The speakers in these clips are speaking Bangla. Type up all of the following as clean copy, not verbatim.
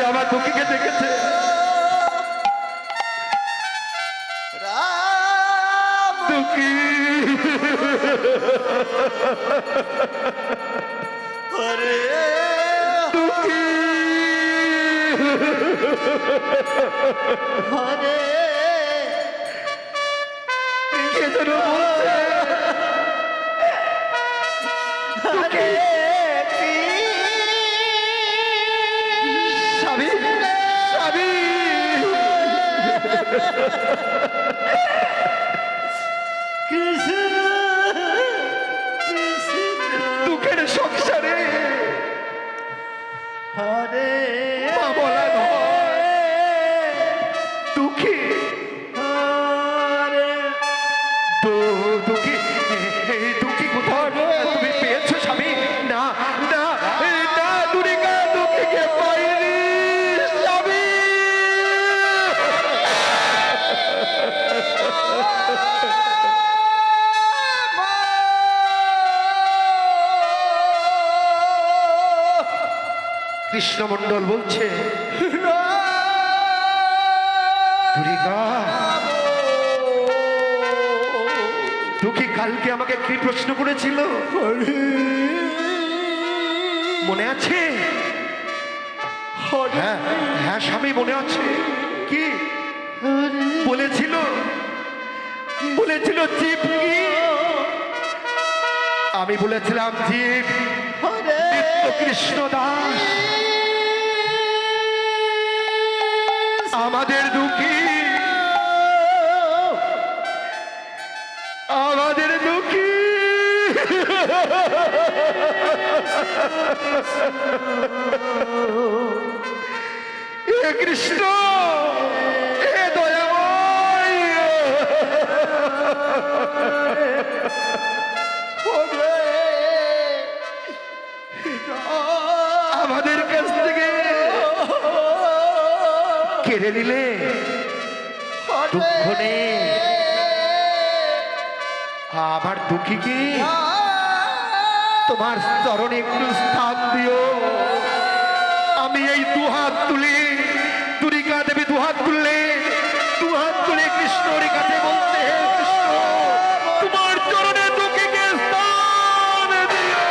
আমার দুঃখীকে দেখেছে। দুঃখী দুঃখী কে যেন বলছে স্বামী স্বামী কৃষ্ণ দুঃখের সংসারে হরে মা বলা নয়, দুঃখী হরে দুঃখী দুঃখী কোথায় তুমি পেয়েছো স্বামী? না না না দুর্গা দুঃখীকে পাইনি স্বামী। কৃষ্ণমণ্ডল বলছে দুর্গা দুঃখী কালকে আমাকে কি প্রশ্ন করেছিল মনে আছে? হ্যাঁ হ্যাঁ স্বামী মনে আছে। কি বলেছিল? বলেছিল জীব কি? আমি বলেছিলাম জীব নিত্য কৃষ্ণ দাস। আমাদের দুঃখী আমাদের দুঃখী হে কৃষ্ণ হে দয়াময় আমাদের কাছ থেকে কেড়ে নিলে দুঃখ নেই। আবার দুঃখীকে তোমার চরণে একটু স্থান দিও। আমি এই দুহাত তুলি দুর্গা দেবী দুহাত তুললে দুহাত তুলে কৃষ্ণর কাছে বলতে হে কৃষ্ণ তোমার চরণে দুঃখীকে স্থান দিও।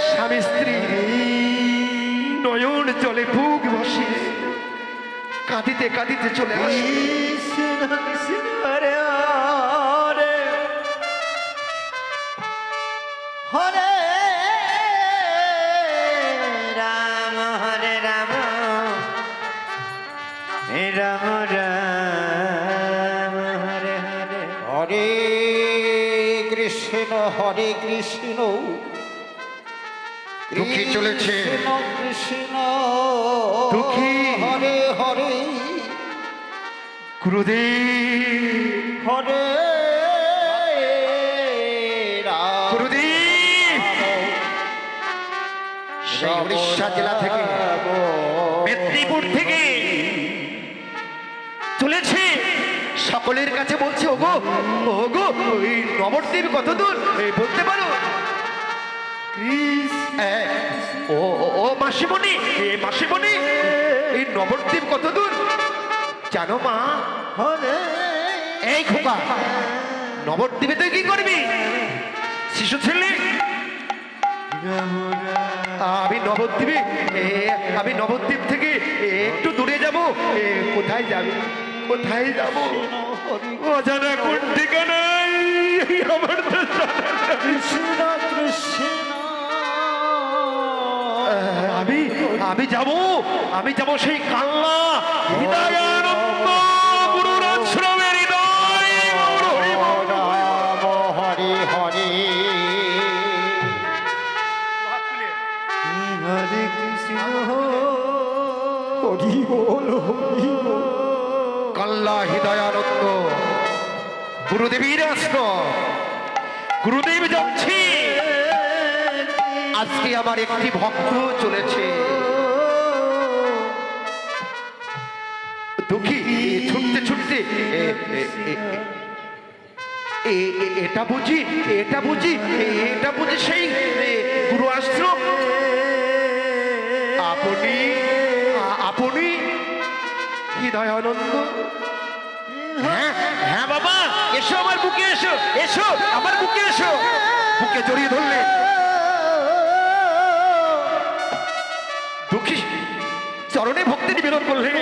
স্বামী স্ত্রী নয়ন জলে বুক বসিয়ে কাঁদিতে কাঁদিতে চলে আসে। কৃষ্ণ কৃষ্ণ হরে হরে হরে রাম হরে রাম রাম রাম হরে হরে হরে কৃষ্ণ দুঃখী চলেছে কৃষ্ণ দুঃখী হরে হরে গুরুদেব হরে রাম গুরুদেব সেই উড়িষ্যা জেলা থেকে মেদিনীপুর থেকে চলেছে সকলের কাছে বলছে ওগো ওগো ওই নবদ্বীপ কত দূর বলতে পারো? ও ও মাসিমণি মাসিমণি এই নবদ্বীপ কত দূর জানো মা? হরে এই খোকা নবদ্বীপে তুই কি করবি? শিশু ছেলে আমি নবদ্বীপ থেকে একটু দূরে যাব। কোথায় যাবি? কোথায় যাব? অজানা কোন ঠিকানায় আমার তো কৃষ্ণ কৃষ্ণ আমি যাব সেই কাল্লা হৃদয়ানন্দ গুরুর আশ্রমের হৃদয় হরে হরে হরে কৃষ্ণ হরি বল হরি বল কাল্লা হৃদয়ানন্দ গুরুদেবীর আশ্রম। গুরুদেব যাচ্ছি। আজকে আমার একটি ভক্ত চলেছে। দুঃখী ছুটতে ছুটতে এটা বুঝি সেই গুরু আশ্রম। আপনি হৃদয়ানন্দ? হ্যাঁ হ্যাঁ বাবা, এসো আমার বুকে, এসো আমার বুকে, বুকে জড়িয়ে ধরলে দুঃখী চরণে ভক্তি নিবেদন করলেন।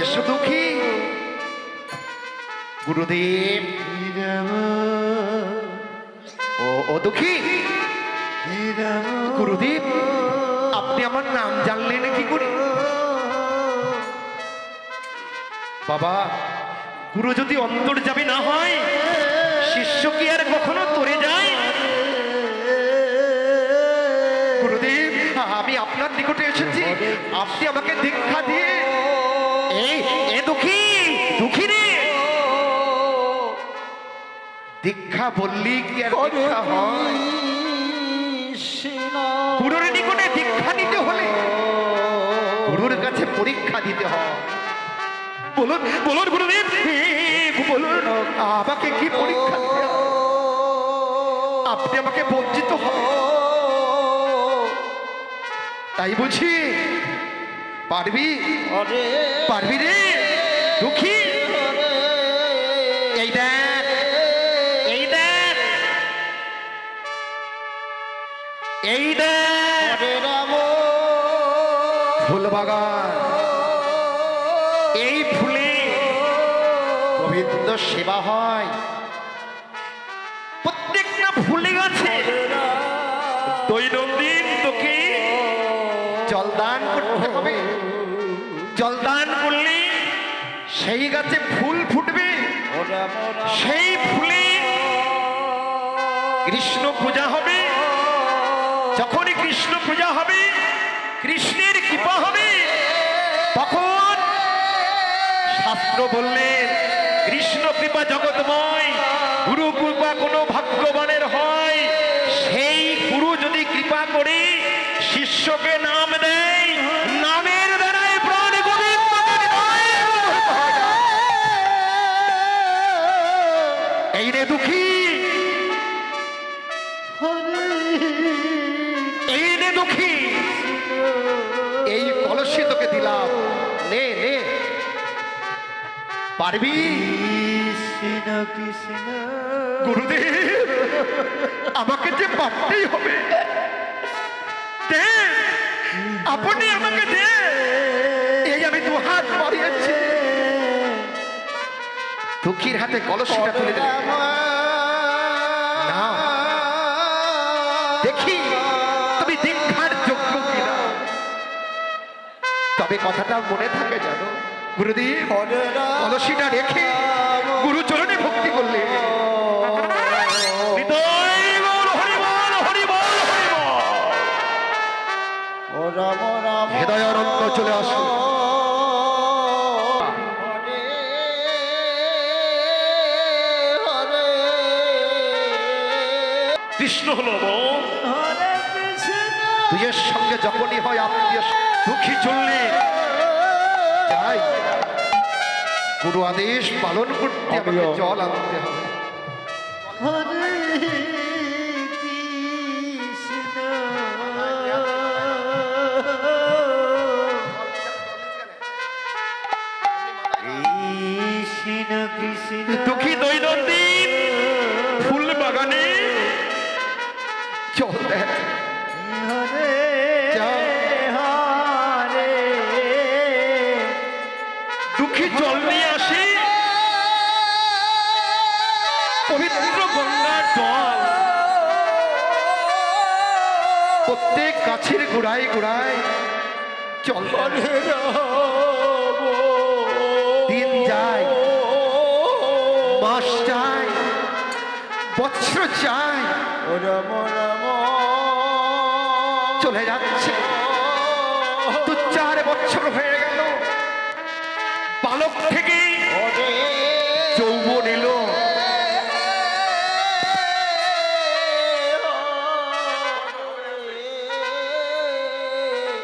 এসো দুঃখী। গুরুদেব ও দুঃখী। গুরুদেব, আপনি আমার নাম জানলেন কি করে? বাবা, গুরু যদি অন্তর্যামী না হয়, শিষ্য কি আর কখনো তরে যায়? গুরুদেব, আমি আপনার নিকটে এসেছি, আপনি আমাকে দীক্ষা দিয়ে। এই দুঃখী রে, দীক্ষা বললি কি আর দীক্ষা হয়? গুরুর নিকটে দীক্ষা নিতে হলে গুরুর কাছে পরীক্ষা দিতে হয়। বলুন গুরুদেব, বলুন আমাকে কি পরীক্ষা দিতে হবে? আপনি আমাকে বঞ্চিত হবে তাই বুঝি? পারবি রে দুঃখী? এই দেখ ফুল বাগান, এই ফুলে গোবিন্দ সেবা হয়। প্রত্যেকটা ফুলে গাছে দৈনন্দিন তোকে জলদান করতে হবে। জলদান করলে সেই গাছে ফুল ফুটবে, সেই ফুলে কৃষ্ণ পূজা হবে। যখনই কৃষ্ণ পূজা হবে, কৃষ্ণের কৃপা হবে, তখন শাস্ত্র বললেন কৃষ্ণ কৃপা জগৎময়। গুরু কৃপা কোনো ভাগ্যবানের হয়। সেই গুরু যদি কৃপা করে শিষ্যকে নাম দেয়, নামের দ্বারাই প্রাণ গোবিন্দ। এই রে দুঃখী, এই কলসি তোকে দিলাম, নে পারবি? গুরুদেব, আমাকে যে পারতেই হবে। আপনি আমাকে দে। এই আমি দু হাত বাড়িয়েছি, দুঃখীর হাতে কলসিটা তুলে দিল। না, দেখি তুমি দীক্ষার যোগ্য কিনা। তবে কথাটা মনে থাকে জানো গুরুদেব, কলসিটা রেখে গুরু চরণে ভক্তি করলে হৃদয়ানন্দ চলে আসো। কৃষ্ণ হলো দুইয়ের সঙ্গে যখনই হয় আত্মীয় দুঃখী চললে যাই, গুরু আদেশ পালন করতে আমাকে জল আনতে হবে। দুঃখী দৈনন্দিন ফুল বাগানে জল দেয়। দুঃখী জল নিয়ে আসি, পবিত্র গঙ্গার জল প্রত্যেক গাছের গোড়ায় জল। দিন যায়, মাস যায়, বৎসর যায়, চলে যাচ্ছে। 2-4 বছর হয়ে গেল, বালক থেকে যৌবন এলো।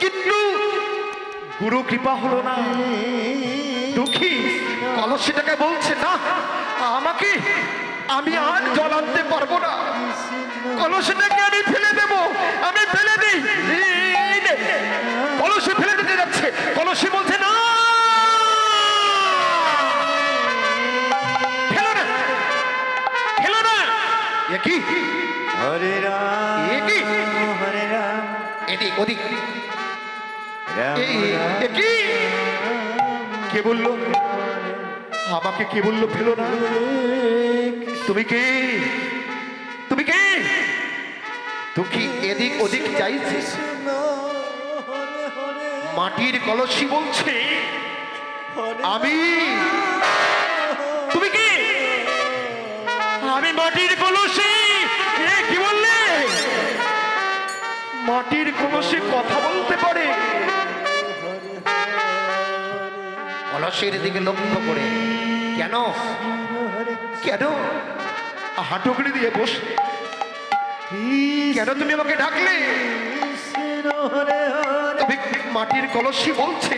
কিন্তু গুরু কৃপা হলো না। দুঃখী কলসিটাকে বলছে না আমাকে, আমি আর জল আনতে পারবো না, কলসিটাকে আমি ফেলে দেব, আমি ফেলে দিই। এই নে, কলসি ফেলে দিতে যাচ্ছে, কলসি বলছে না, ফেলো না, ফেলো না। এ কি, হরে রাম এ কি, হরে রাম এদিক ওদিক, রাম এই এ কি, কে বললো আমাকে, কে বললো ফেলো না? তুমি কে, তুমি কে? দুঃখী এদিক ওদিক চাইছে, কৃষ্ণ হরে হরে মাটির কলসি বলছে আমি। তুমি কে? আমি মাটির কলসি। এ কি বললে? মাটির কলসি কথা বলতে পারে? কলসের দিকে লক্ষ্য করে, কেন কেন হাঁটুকড়ি দিয়ে বসে, কেন তুমি আমাকে ডাকলে? কৃষ্ণ হরে হরে তবে মাটির কলসি বলছে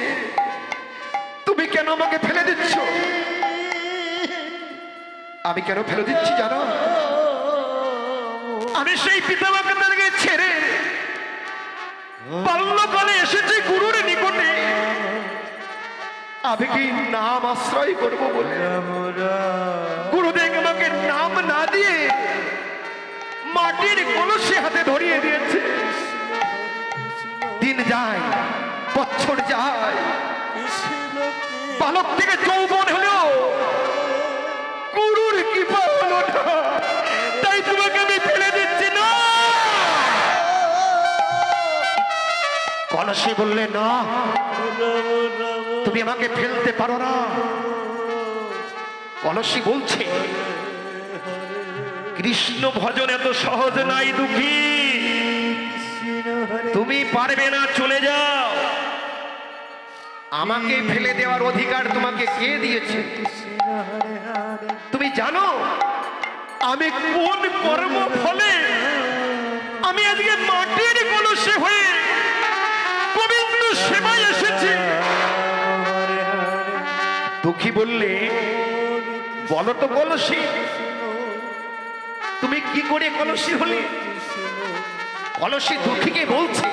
তুমি কেন আমাকে ফেলে দিচ্ছ? আমি কেন ফেলে দিচ্ছি জানো? আমি সেই পিতা মাতাকে ছেড়ে বাল্যকালে এসেছি গুরুর নিকটে, আমি কি নাম আশ্রয় করব বলে রাম রাম গুরুদেব আমাকে নাম না দিয়ে মাটির কলসি হাতে ধরিয়ে দিয়েছে। দিন যায়, বছর যায়, বালক থেকে যৌবন হলো, গুরুর কৃপা হলো না, তাই তোমাকে আমি ফেলে দিচ্ছি না। কলসি বললে না, তুমি আমাকে ফেলতে পারো না। কলসি বলছে কৃষ্ণ ভজন এত সহজ নাই দুঃখী, তুমি পারবে না, চলে যাও। আমাকে ফেলে দেওয়ার অধিকার তোমাকে কে দিয়েছে? তুমি জানো আমি কোন কর্ম ফলে আমি আজকে মাটির কলসি হয়ে গোবিন্দ সেবায় এসেছি? দুঃখী বললে বলো তো কলসি, তুমি কি করে কলসি হলে? কলসি দুঃখীকে বলছে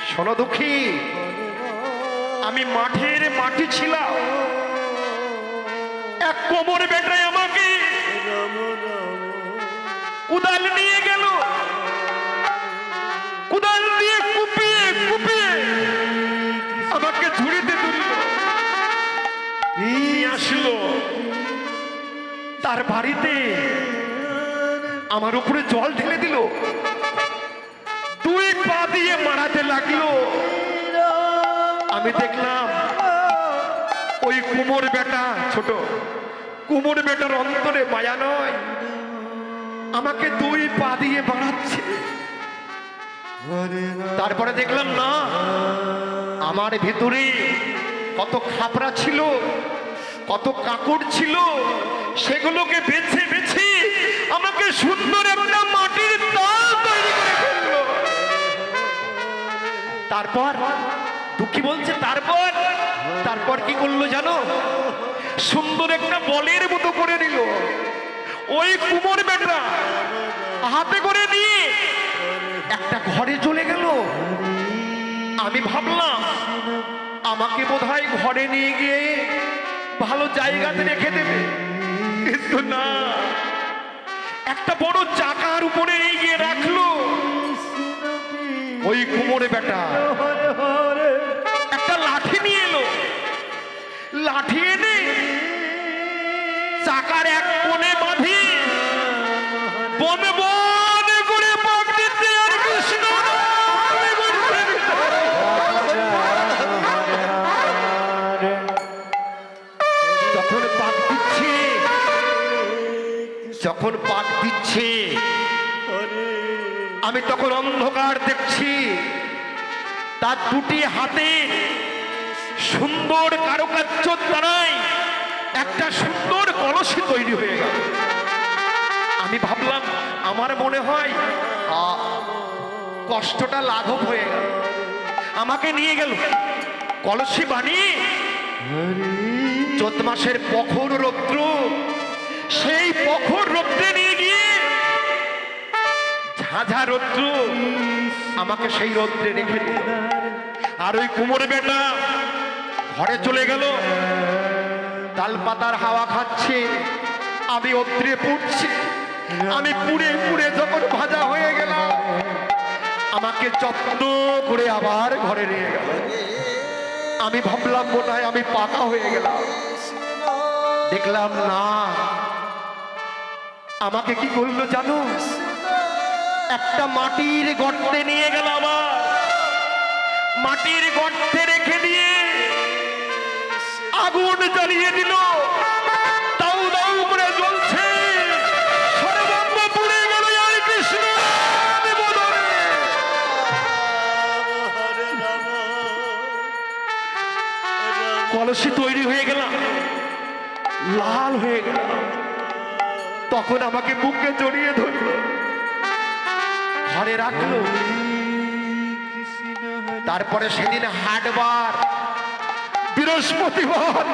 শোনো দুঃখী, আমি মাঠের মাটি ছিলাম, এক কোমর বেটায় আমাকে কুদাল নিয়ে গেল, কুদাল দিয়ে কুপিয়ে কুপিয়ে আমাকে ঝুড়িতে তুলল, নিয়ে আসলো তার বাড়িতে, আমার উপরে জল ঢেলে দিল, দুই পা দিয়ে মারাতে লাগলো। আমি দেখলাম ওই কুমোর বেটা, ছোট কুমোর বেটার অন্তরে মায়া নয়, আমাকে দুই পা দিয়ে বাড়াচ্ছে। তারপরে দেখলাম না, আমার ভিতরে কত খাপড়া ছিল, কত কাকড় ছিল, সেগুলোকে বেছে বেছে আমাকে সুন্দর একটা মাটির তাল তৈরি করে ফেললো। তারপর দুঃখী বলছে তারপর তারপর কি করলো জানো? সুন্দর একটা বলের মতো করে নিল, ওই কুমোর বেটা হাতে করে নিয়ে একটা ঘরে চলে গেল। আমি ভাবলাম আমাকে বোধহয় ঘরে নিয়ে গিয়ে ভালো জায়গাতে রেখে দেবে, কিন্তু না, একটা বড় চাকার উপরে নিয়ে গিয়ে রাখলো। ওই কুমোরে বেটা একটা লাঠি নিয়ে এলো, লাঠি এনে চাকার এক কোণে বাঁধি বন বন করে পাক দিতে, আর কৃষ্ণ যখন পাক দিচ্ছে, যখন পাক দিচ্ছে আমি তখন অন্ধকার দেখছি, তার দুটি হাতে সুন্দর কারুকার্য দ্বারাই একটা সুন্দর কলসি তৈরি হয়ে গেল। আমি ভাবলাম আমার মনে হয় কষ্টটা লাঘব হয়ে গেল, আমাকে নিয়ে গেল, কলসি বানিয়ে চৈত মাসের প্রখর রৌদ্র, সেই প্রখর রৌদ্রে নিয়ে গিয়ে ঝাঝা রৌদ্র আমাকে সেই রৌদ্রে রেখে দিল। আর ওই কুমোর বেটা ঘরে চলে গেল, তাল পাতার হাওয়া খাচ্ছে, আমি রৌদ্রে পুড়ছি। আমি পুড়ে পুড়ে যখন ভাজা হয়ে গেলাম, আমাকে যত্ন করে আবার ঘরে নিয়ে গেল। আমি ভাবলাম মনে হয় আমি পাকা হয়ে গেলাম, দেখলাম না। আমাকে কি করলো জানো? একটা মাটির গর্তে নিয়ে গেল, আবার মাটির গর্তে রেখে দিয়ে আগুন জ্বালিয়ে দিল। দাউ দাউ করে জ্বলছে, সর্বাঙ্গ পুড়ে গেল। আর কৃষ্ণ বদনে কলসি তৈরি হয়ে গেলাম, লাল হয়ে গেল। তখন আমাকে বুকে জড়িয়ে ধরলো, ঘরে রাখলো। তারপরে সেদিন হাটবার, বৃহস্পতিবার,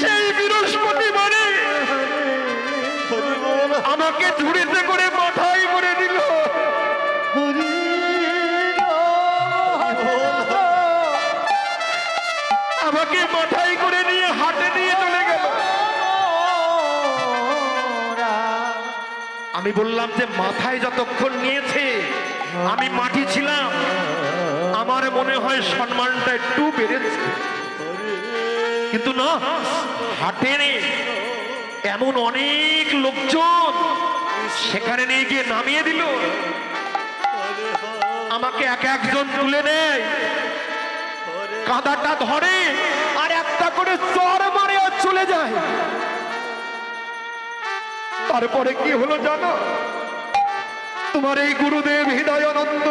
সেই বৃহস্পতিবারে আমাকে ঝুড়িতে করে মাথায় করে দিল। আমাকে মাথায় করে নিয়ে হাটে নিয়ে চলে গেল। আমি বললাম যে মাথায় যতক্ষণ নিয়েছে, আমি মাটি ছিলাম, আমার মনে হয় সম্মানটা একটু বেড়েছে। কিন্তু না, হাটে এমন অনেক লোকজন, সেখানে নিয়ে গিয়ে নামিয়ে দিল। আমাকে এক একজন তুলে নেয়, কাঁদাটা ধরে আর একটা করে চর মারে আর চলে যায়। তারপরে কি হলো জানো? তোমার এই গুরুদেব হৃদয়ানন্দ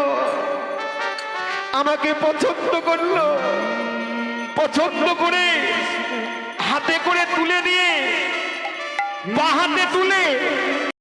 আমাকে পছন্দ করলো, পছন্দ করে হাতে করে তুলে নিয়ে, বা হাতে তুলে